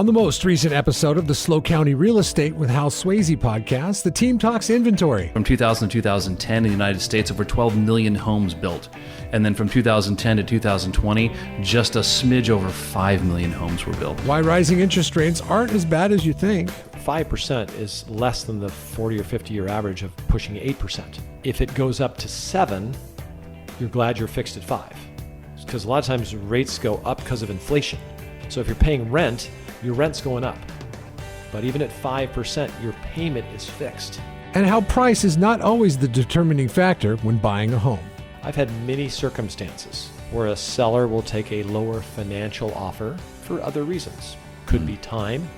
On the most recent episode of the Slow County Real Estate with Hal Sweasey podcast, the team talks inventory. From 2000 to 2010 in the United States, over 12 million homes built. And then from 2010 to 2020, just a smidge over 5 million homes were built. Why rising interest rates aren't as bad as you think. 5% is less than the 40 or 50 year average of pushing 8%. If it goes up to 7, you're glad you're fixed at 5. Because a lot of times rates go up because of inflation. So if you're paying rent, your rent's going up. But even at 5%, your payment is fixed. And how price is not always the determining factor when buying a home. I've had many circumstances where a seller will take a lower financial offer for other reasons. Could be time,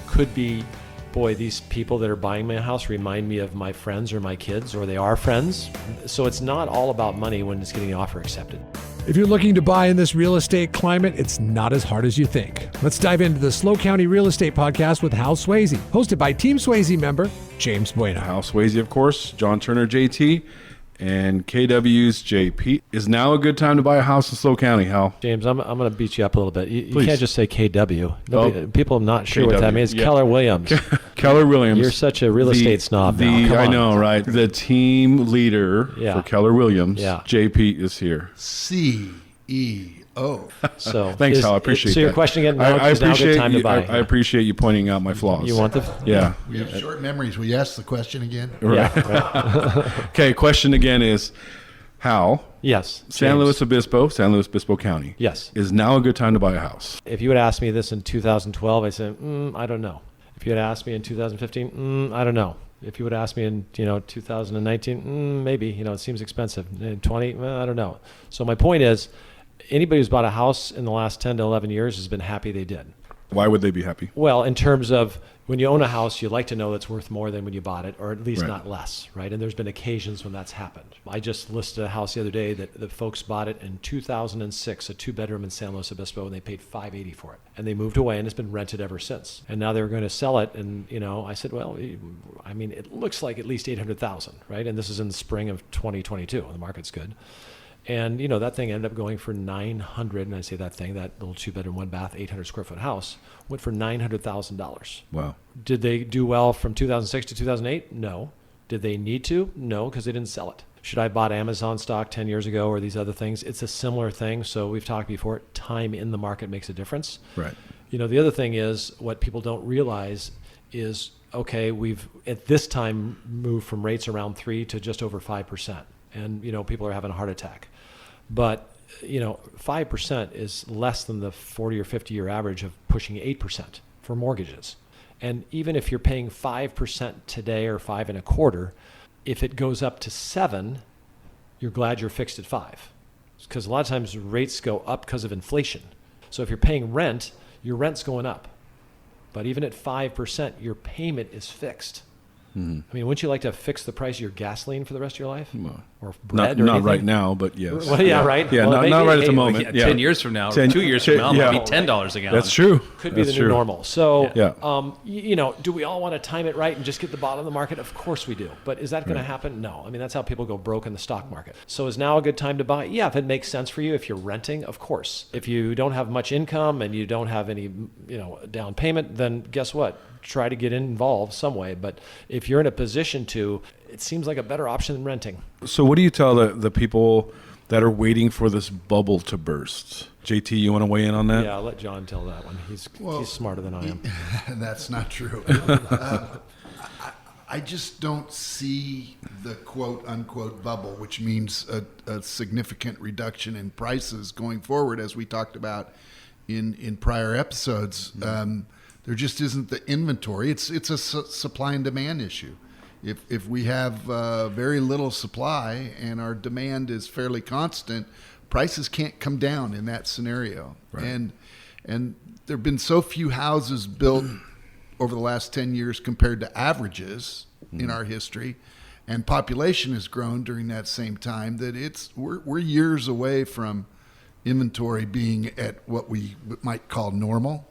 could be, boy, these people that are buying my house remind me of my friends or my kids, or they are friends. So it's not all about money when it's getting the offer accepted. If you're looking to buy in this real estate climate, it's not as hard as you think. Let's dive into the Slow County Real Estate Podcast with Hal Sweasey, hosted by Team Sweasey member James Bueno. Hal Sweasey, of course, John Turner, JT, and KW's JP. Is now a good time to buy a house in Slow County, Hal? James, I'm going to beat you up a little bit. You Please. can't just say KW. People are not sure what that KW, means. yeah. Keller Williams. Keller Williams. You're such a real estate snob now. Come I on. know, right? The team leader for Keller Williams, JP, is here. CEO. So Thanks, Hal. I appreciate that. So your question again, I is now a appreciate good time to you, buy. I appreciate you pointing out my flaws. You want the... Yeah. We have short memories. Will you ask the question again? Right. Yeah, right. Okay, question again is, Hal, Yes. San James. Luis Obispo County, Yes. is now a good time to buy a house? If you would ask me this in 2012, I said, I don't know. If you had asked me in 2015, I don't know. If you would ask me in 2019, maybe. It seems expensive. In 20, I don't know. So my point is, anybody who's bought a house in the last 10 to 11 years has been happy they did. Why would they be happy? Well, in terms of when you own a house, you like to know it's worth more than when you bought it, or at least Right. not less, right? And there's been occasions when that's happened. I just listed a house the other day that the folks bought it in 2006, a 2-bedroom in San Luis Obispo, and they paid $580 for it. And they moved away, and it's been rented ever since. And now they're going to sell it, and I said, well, I mean, it looks like at least $800,000, right? And this is in the spring of 2022, and the market's good. And, that thing ended up going for $900, and I say that little 2-bedroom, 1-bath, 800-square-foot house went for $900,000. Wow. Did they do well from 2006 to 2008? No. Did they need to? No, because they didn't sell it. Should I have bought Amazon stock 10 years ago or these other things? It's a similar thing. So we've talked before, time in the market makes a difference. Right. The other thing is what people don't realize is, okay, we've at this time moved from rates around 3 to just over 5%. And, people are having a heart attack. But 5% is less than the 40 or 50 year average of pushing 8% for mortgages. And even if you're paying 5% today or 5.25%, if it goes up to 7, you're glad you're fixed at 5. Because a lot of times rates go up because of inflation. So if you're paying rent, your rent's going up. But even at 5%, your payment is fixed. I mean, wouldn't you like to fix the price of your gasoline for the rest of your life? Well, or bread? not or anything? right now, but yes. Well, yeah, right. Yeah, well, not right at the moment. 10 years from now, 2 years from now, it might be $10 a gallon. That's true. Could be That's the new true. normal. So, Yeah. do we all want to time it right and just get the bottom of the market? Of course we do. But is that going to happen? No. I mean, that's how people go broke in the stock market. So is now a good time to buy? Yeah, if it makes sense for you. If you're renting, of course. If you don't have much income and you don't have any, down payment, then guess what? Try to get involved some way. But if you're in a position to, it seems like a better option than renting. So what do you tell the people that are waiting for this bubble to burst? JT, you want to weigh in on that? Yeah, I'll let John tell that one. He's smarter than I am. That's not true. I just don't see the quote-unquote bubble, which means a significant reduction in prices going forward, as we talked about in prior episodes. There just isn't the inventory. It's a supply and demand issue. If we have very little supply and our demand is fairly constant, prices can't come down in that scenario. Right. And there have been so few houses built over the last 10 years compared to averages in our history, and population has grown during that same time, that we're years away from inventory being at what we might call normal.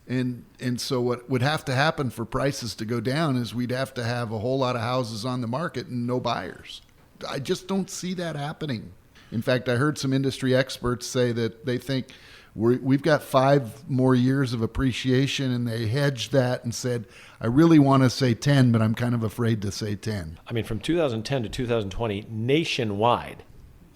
And so what would have to happen for prices to go down is we'd have to have a whole lot of houses on the market and no buyers. I just don't see that happening. In fact, I heard some industry experts say that they think we've got 5 more years of appreciation, and they hedged that and said, I really want to say 10, but I'm kind of afraid to say 10. I mean, from 2010 to 2020, nationwide,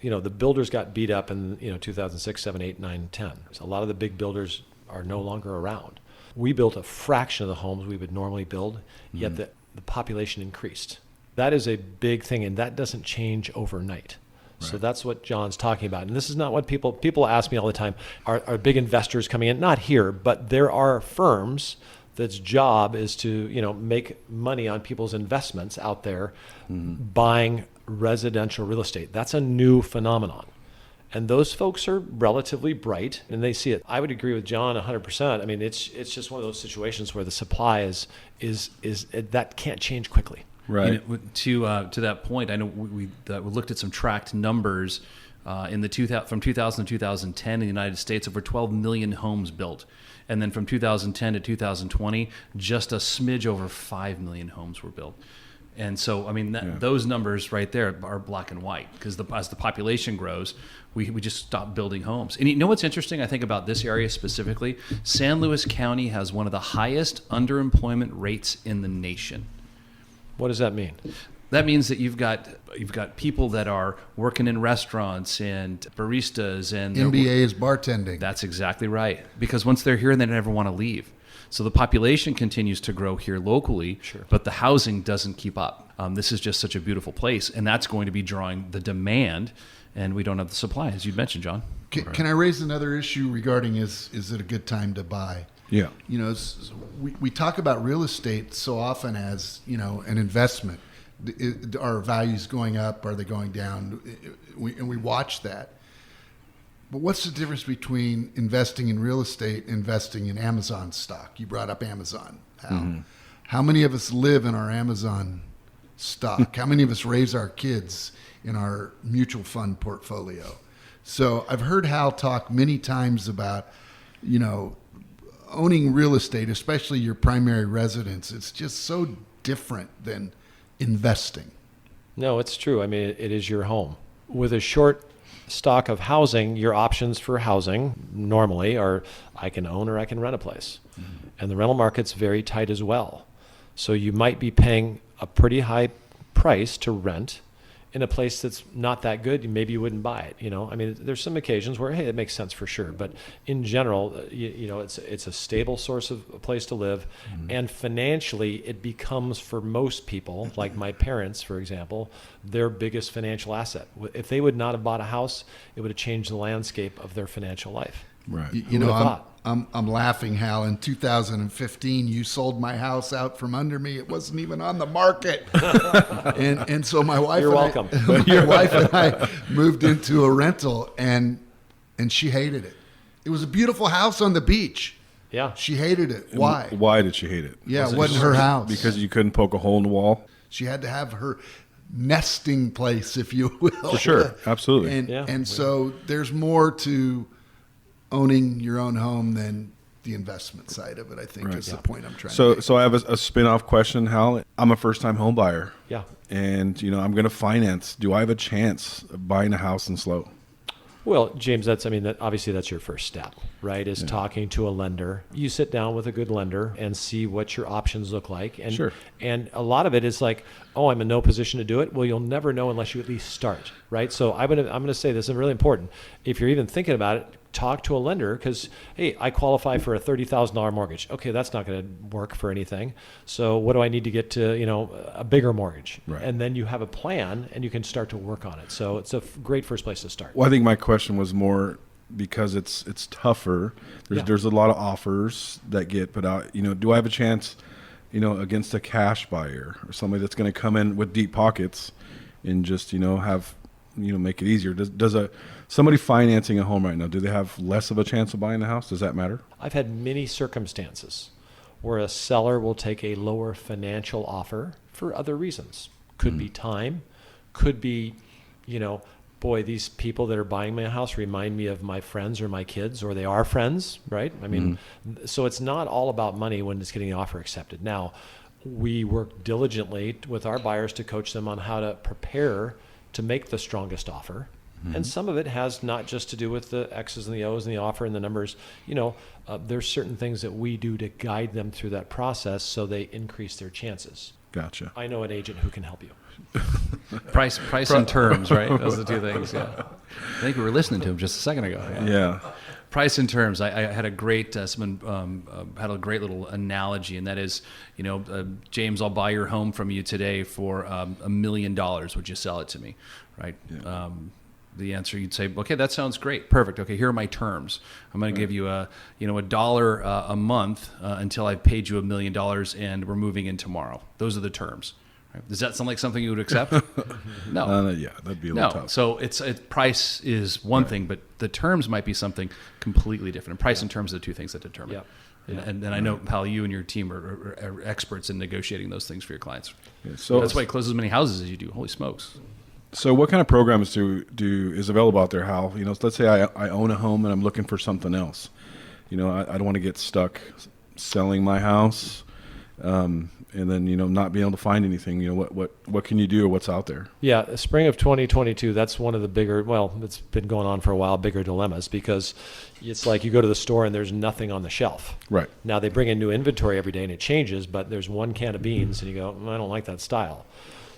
the builders got beat up in 2006, 7, 8, 9, 10. So a lot of the big builders are no longer around. We built a fraction of the homes we would normally build, yet the population increased. That is a big thing, and that doesn't change overnight. So that's what John's talking about. And this is not what people ask me all the time, are big investors coming in? Not here, but there are firms that's job is to, make money on people's investments out there buying residential real estate. That's a new phenomenon. And those folks are relatively bright and they see it. I would agree with John 100%. I mean, it's just one of those situations where the supply is that can't change quickly. Right. To that point, I know we looked at some tracked numbers from 2000 to 2010 in the United States, over 12 million homes built. And then from 2010 to 2020, just a smidge over 5 million homes were built. And so, I mean, those numbers right there are black and white because as the population grows, we just stop building homes. And you know what's interesting, I think, about this area specifically? San Luis County has one of the highest underemployment rates in the nation. What does that mean? That means that you've got people that are working in restaurants and baristas and MBA is bartending. That's exactly right. Because once they're here, they never want to leave. So the population continues to grow here locally, but the housing doesn't keep up. This is just such a beautiful place, and that's going to be drawing the demand, and we don't have the supply, as you mentioned, John. Can I raise another issue regarding is it a good time to buy? Yeah. We talk about real estate so often as, an investment. Are values going up? Are they going down? And we watch that. But what's the difference between investing in real estate and investing in Amazon stock? You brought up Amazon. How many of us live in our Amazon stock? How many of us raise our kids in our mutual fund portfolio? So I've heard Hal talk many times about, owning real estate, especially your primary residence. It's just so different than investing. No, it's true. I mean, it is your home. With a short stock of housing, your options for housing normally are I can own or I can rent a place. And the rental market's very tight as well. So you might be paying a pretty high price to rent in a place that's not that good. Maybe you wouldn't buy it. I mean, there's some occasions where, hey, it makes sense for sure. But in general, it's a stable source of a place to live. And financially, it becomes for most people, like my parents, for example, their biggest financial asset. If they would not have bought a house, it would have changed the landscape of their financial life. Right. I'm laughing, Hal. In 2015, you sold my house out from under me. It wasn't even on the market. and so my wife You're welcome. My wife and I moved into a rental, and she hated it. It was a beautiful house on the beach. Yeah. She hated it. Why? Why did she hate it? Yeah, it wasn't her house. Because you couldn't poke a hole in the wall? She had to have her nesting place, if you will. For sure. Absolutely. And so there's more to owning your own home than the investment side of it, I think, is the point I'm trying to make. So I have a spin-off question, Hal. I'm a first-time home buyer. Yeah. And, I'm going to finance. Do I have a chance of buying a house in SLO? Well, James, obviously that's your first step, right? Is talking to a lender. You sit down with a good lender and see what your options look like. And, and a lot of it is like, oh, I'm in no position to do it. Well, you'll never know unless you at least start, right? So I'm going to say this is really important. If you're even thinking about it, talk to a lender because, hey, I qualify for a $30,000 mortgage. Okay, that's not going to work for anything. So what do I need to get to, a bigger mortgage? Right. And then you have a plan and you can start to work on it. So it's a great first place to start. Well, I think my question was more because it's tougher. There's a lot of offers that get put out. Do I have a chance, against a cash buyer or somebody that's going to come in with deep pockets and just, have, make it easier? Does somebody financing a home right now, do they have less of a chance of buying the house? Does that matter? I've had many circumstances where a seller will take a lower financial offer for other reasons. Could be time, could be, boy, these people that are buying my house remind me of my friends or my kids, or they are friends, right? I mean, so it's not all about money when it's getting the offer accepted. Now, we work diligently with our buyers to coach them on how to prepare to make the strongest offer. And some of it has not just to do with the X's and the O's and the offer and the numbers. There's certain things that we do to guide them through that process so they increase their chances. Gotcha. I know an agent who can help you. Price and terms, right? Those are the two things. Yeah. I think we were listening to him just a second ago. Yeah. Price and terms. I had a great someone had a great little analogy, and that is, James, I'll buy your home from you today for $1 million. Would you sell it to me? Right. Yeah. The answer, you'd say, okay, that sounds great, perfect. Okay, here are my terms. I'm going to give you $1 a month until I've paid you $1 million, and we're moving in tomorrow. Those are the terms. Right? Does that sound like something you would accept? No. Yeah, that'd be a little No. tough. So price is one thing, but the terms might be something completely different. And price and terms are the two things that determine. Yep. And I know, Hal, you and your team are experts in negotiating those things for your clients. Yeah, so that's why you close as many houses as you do. Holy smokes. So what kind of programs is available out there, Hal? Let's say I own a home and I'm looking for something else. I don't want to get stuck selling my house, and then not being able to find anything. What can you do, or what's out there? Yeah, spring of 2022. That's one of the bigger. Well, it's been going on for a while. Bigger dilemmas, because it's like you go to the store and there's nothing on the shelf. Right. Now they bring in new inventory every day and it changes, but there's one can of beans and you go, I don't like that style.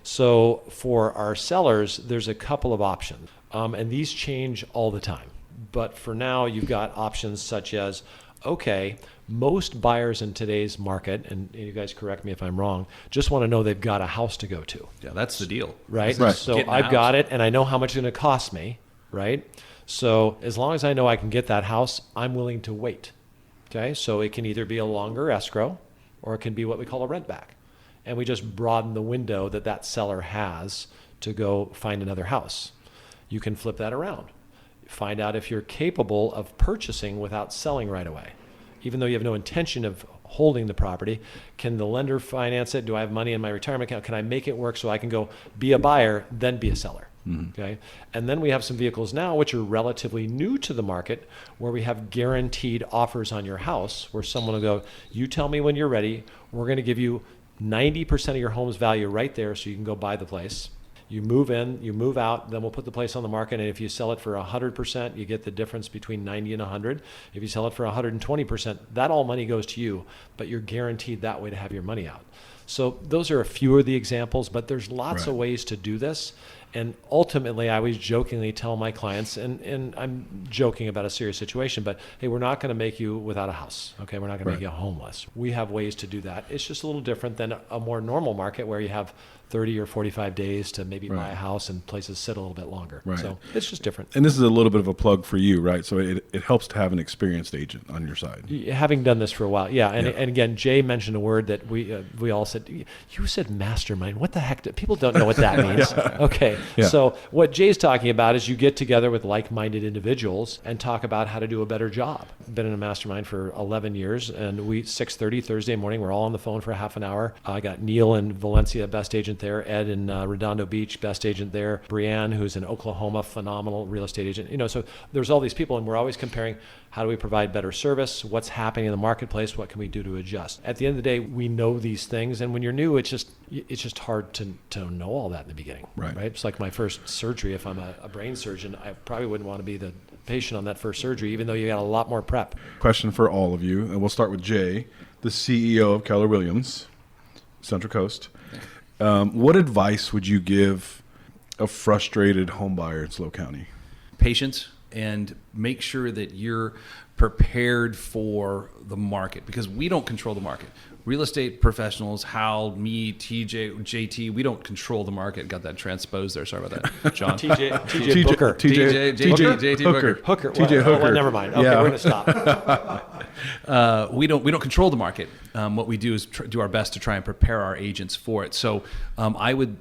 So for our sellers, there's a couple of options, and these change all the time. But for now, you've got options such as, okay, most buyers in today's market, and you guys correct me if I'm wrong, just want to know they've got a house to go to. Yeah, that's the deal. Right? Right. So Getting a I've got house. it, and I know how much it's going to cost me, right? So as long as I know I can get that house, I'm willing to wait. Okay? So it can either be a longer escrow, or it can be what we call a rent back. And we just broaden the window that seller has to go find another house. You can flip that around. Find out if you're capable of purchasing without selling right away. Even though you have no intention of holding the property, can the lender finance it? Do I have money in my retirement account? Can I make it work so I can go be a buyer, then be a seller? Okay. And then we have some vehicles now which are relatively new to the market, where we have guaranteed offers on your house, where someone will go, you tell me when you're ready, we're going to give you 90% of your home's value right there, so you can go buy the place. You move in, you move out, then we'll put the place on the market, and if you sell it for 100%, you get the difference between 90 and 100. If you sell it for 120%, that all money goes to you, but you're guaranteed that way to have your money out. So those are a few of the examples, but there's lots of ways to do this. And ultimately, I always jokingly tell my clients, and I'm joking about a serious situation, but hey, we're not going to make you without a house. Okay, we're not going to make you homeless. We have ways to do that. It's just a little different than a more normal market where you have 30 or 45 days to maybe buy a house, and places sit a little bit longer. Right. So it's just different. And this is a little bit of a plug for you, right? So it helps to have an experienced agent on your side. Having done this for a while, yeah. And again, Jay mentioned a word that we all said. You said mastermind. What the heck? People don't know what that means. Okay. Yeah. So what Jay's talking about is you get together with like-minded individuals and talk about how to do a better job. Been in a mastermind for 11 years, and 6:30 Thursday morning, we're all on the phone for half an hour. I got Neil in Valencia, best agent there. Ed in Redondo Beach, best agent there. Brianne, who's in Oklahoma, phenomenal real estate agent. So there's all these people, and we're always comparing how do we provide better service, what's happening in the marketplace, what can we do to adjust. At the end of the day, we know these things, and when you're new, it's just hard to know all that in the beginning. Right. It's like my first surgery. If I'm a brain surgeon, I probably wouldn't want to be the patient on that first surgery, even though you got a lot more prep. Question for all of you, and we'll start with Jay, the CEO of Keller Williams, Central Coast. What advice would you give a frustrated home buyer in SLO County? Patience, and make sure that you're prepared for the market, because we don't control the market. Real estate professionals, Hal, me, TJ, JT, we don't control the market. Got that transposed there. Sorry about that, John. TJ Booker. JT Booker. Hooker. TJ Well, Hooker. never mind. Okay, Yeah. we're going to stop. We don't control the market. What we do is do our best to try and prepare our agents for it. So I would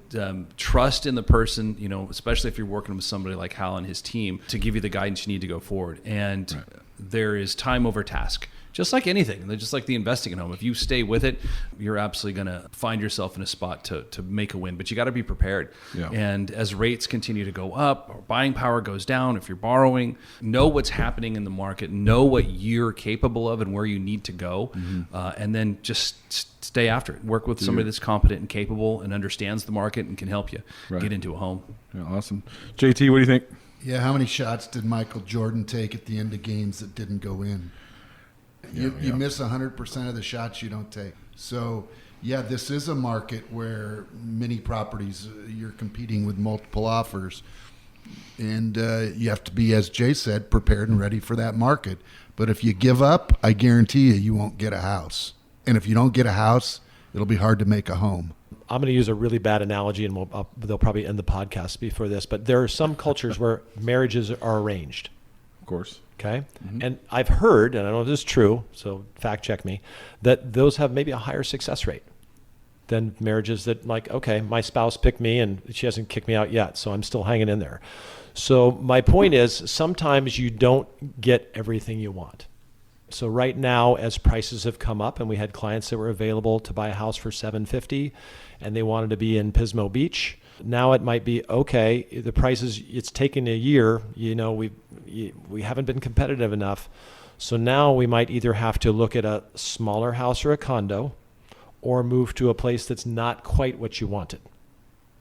trust in the person, especially if you're working with somebody like Hal and his team, to give you the guidance you need to go forward. And there is time over task. Just like anything, just like the investing in home. If you stay with it, you're absolutely going to find yourself in a spot to make a win. But you got to be prepared. Yeah. And as rates continue to go up, or buying power goes down, if you're borrowing, know what's happening in the market, know what you're capable of and where you need to go, and then just stay after it. Work with somebody that's competent and capable and understands the market and can help you get into a home. Yeah, awesome. JT, what do you think? Yeah, how many shots did Michael Jordan take at the end of games that didn't go in? You miss 100% of the shots you don't take. So, yeah, this is a market where many properties, you're competing with multiple offers. And you have to be, as Jay said, prepared and ready for that market. But if you give up, I guarantee you won't get a house. And if you don't get a house, it'll be hard to make a home. I'm going to use a really bad analogy, and they'll probably end the podcast before this. But there are some cultures where marriages are arranged. Of course. Okay. Mm-hmm. And I've heard, and I don't know if this is true, so fact check me, that those have maybe a higher success rate than marriages that, like, okay, my spouse picked me and she hasn't kicked me out yet, so I'm still hanging in there. So my point is, sometimes you don't get everything you want. So right now, as prices have come up, and we had clients that were available to buy a house for $750, and they wanted to be in Pismo Beach. Now it might be, okay, the prices, it's taken a year, we haven't been competitive enough. So now we might either have to look at a smaller house or a condo, or move to a place that's not quite what you wanted.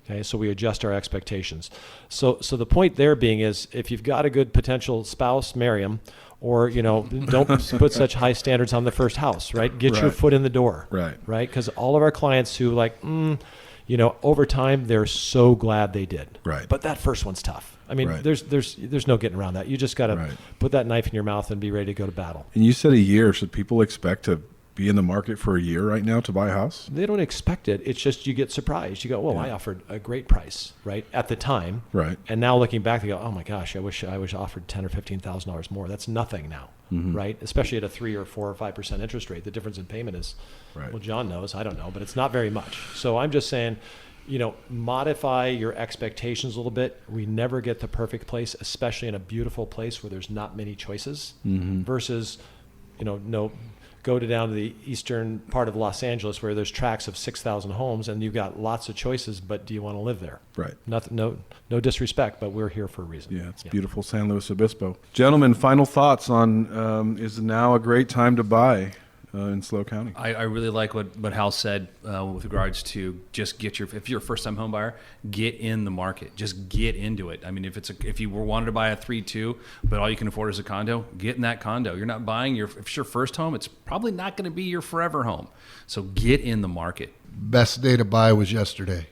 Okay, so we adjust our expectations. So the point there being is, if you've got a good potential spouse, marry them, or don't put such high standards on the first house, right? Get your foot in the door, right? Because all of our clients who over time, they're so glad they did, right? But that first one's tough. I mean, there's no getting around that. You just got to put that knife in your mouth and be ready to go to battle. And you said a year. Should people expect to be in the market for a year right now to buy a house? They don't expect it. It's just you get surprised. You go, well, I offered a great price, right, at the time. Right. And now looking back, they go, oh my gosh, I wish I was offered $10,000 or $15,000 more. That's nothing now, right? Especially at a 3 or 4 or 5% interest rate. The difference in payment is, well, John knows, I don't know, but it's not very much. So I'm just saying, modify your expectations a little bit. We never get the perfect place, especially in a beautiful place where there's not many choices, versus, go down to the eastern part of Los Angeles where there's tracts of 6,000 homes and you've got lots of choices, but do you want to live there? Right. Nothing, no disrespect, but we're here for a reason. Yeah, it's beautiful San Luis Obispo. Gentlemen, final thoughts on is now a great time to buy in SLO County? I really like what Hal said with regards to just if you're a first-time home buyer, get in the market. Just get into it. I mean, if you wanted to buy a 3-2, but all you can afford is a condo, get in that condo. You're not buying if it's your first home, it's probably not going to be your forever home. So get in the market. Best day to buy was yesterday.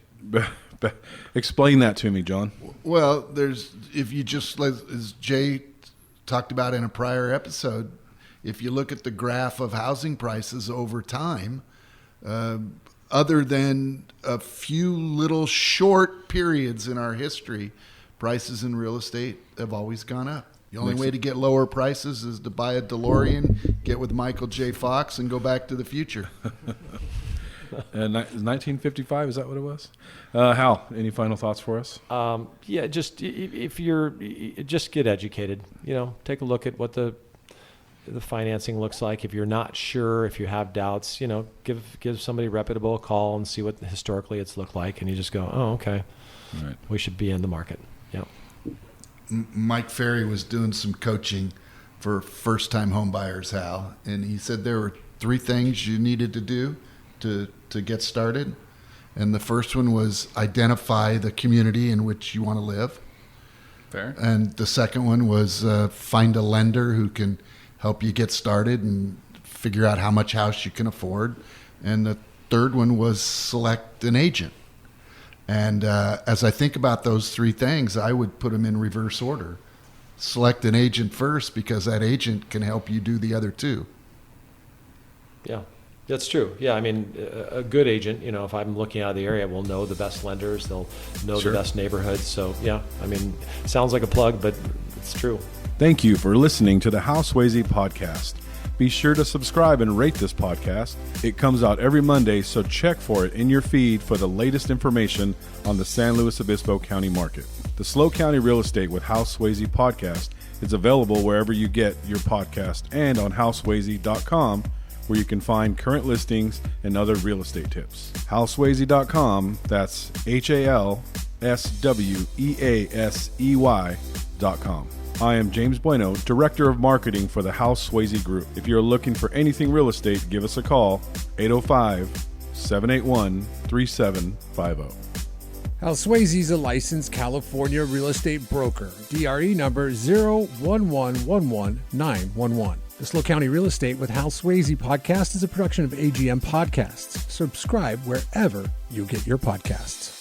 Explain that to me, John. Well, if you just, as Jay talked about in a prior episode, if you look at the graph of housing prices over time, other than a few little short periods in our history, prices in real estate have always gone up. The only way to get lower prices is to buy a DeLorean, get with Michael J. Fox, and go back to the future. 1955, is that what it was? Hal, any final thoughts for us? Just just get educated. Take a look at what the financing looks like. If you're not sure, if you have doubts, give somebody reputable a call and see what historically it's looked like, and you just go, oh, okay, right, we should be in the market. Yeah. Mike Ferry was doing some coaching for first-time home buyers, Hal, and he said there were 3 things you needed to do to get started, and the first one was identify the community in which you want to live. Fair. And the second one was find a lender who can help you get started and figure out how much house you can afford. And the third one was select an agent. And as I think about those 3 things, I would put them in reverse order. Select an agent first, because that agent can help you do the other 2. Yeah, that's true. Yeah, I mean, a good agent, if I'm looking out of the area, will know the best lenders. They'll know the best neighborhoods. So, yeah, I mean, sounds like a plug, but it's true. Thank you for listening to the Hal Sweasey podcast. Be sure to subscribe and rate this podcast. It comes out every Monday, so check for it in your feed for the latest information on the San Luis Obispo County market. The SLO County Real Estate with Hal Sweasey podcast is available wherever you get your podcast and on halsweasey.com, where you can find current listings and other real estate tips. halsweasey.com, that's HALSWEASEY.com. I am James Bueno, Director of Marketing for the Hal Sweasey Group. If you're looking for anything real estate, give us a call, 805-781-3750. Hal Sweasey is a licensed California real estate broker. DRE number 01111-911. The SLO County Real Estate with Hal Sweasey podcast is a production of AGM Podcasts. Subscribe wherever you get your podcasts.